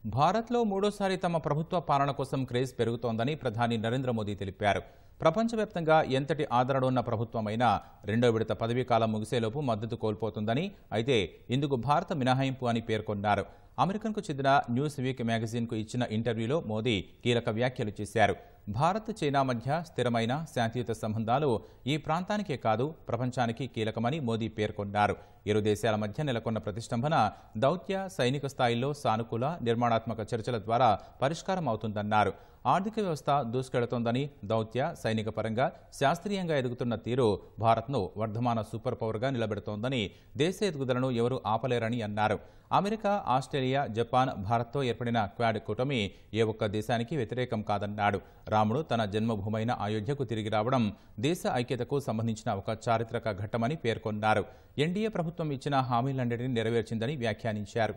భారత్లో మూడోసారి తమ ప్రభుత్వ పాలన కోసం క్రేజ్ పెరుగుతోందని ప్రధాని నరేంద్ర మోదీ తెలిపారు. ప్రపంచవ్యాప్తంగా ఎంతటి ఆదరణ ఉన్న ప్రభుత్వమైనా రెండో విడత పదవీ కాలం ముగిసేలోపు మద్దతు కోల్పోతుందని, అయితే ఇందుకు భారత మినహాయింపు అని పేర్కొన్నారు. అమెరికన్కు చెందిన న్యూస్ వీక్ మ్యాగజైన్కు ఇచ్చిన ఇంటర్వ్యూలో మోదీ కీలక వ్యాఖ్యలు చేశారు. భారత్ చైనా మధ్య స్థిరమైన శాంతియుత సంబంధాలు ఈ ప్రాంతానికే కాదు ప్రపంచానికి కీలకమని మోదీ పేర్కొన్నారు. ఇరు దేశాల మధ్య నెలకొన్న ప్రతిష్టంభన దౌత్య, సైనిక స్థాయిల్లో సానుకూల, నిర్మాణాత్మక చర్చల ద్వారా పరిష్కారం అవుతుందన్నారు. ఆర్థిక వ్యవస్థ దూసుకెడుతోందని, దౌత్య, సైనిక పరంగా శాస్త్రీయంగా ఎదుగుతున్న తీరు భారత్ను వర్ధమాన సూపర్ పవర్గా నిలబెడుతోందని, దేశ ఎదుగుదలను ఎవరూ ఆపలేరని అన్నారు. అమెరికా, ఆస్ట్రేలియా, జపాన్, భారత్తో ఏర్పడిన క్వాడ్ కూటమి ఏ ఒక్క దేశానికి వ్యతిరేకం కాదన్నాడు. రాముడు తన జన్మభూమైన అయోధ్యకు తిరిగి రావడం దేశ ఐక్యతకు సంబంధించిన ఒక చారిత్రక ఘట్టమని పేర్కొన్నారు. ఎన్డీఏ ప్రభుత్వం ఇచ్చిన హామీలన్నింటినీ నెరవేర్చిందని వ్యాఖ్యానించారు.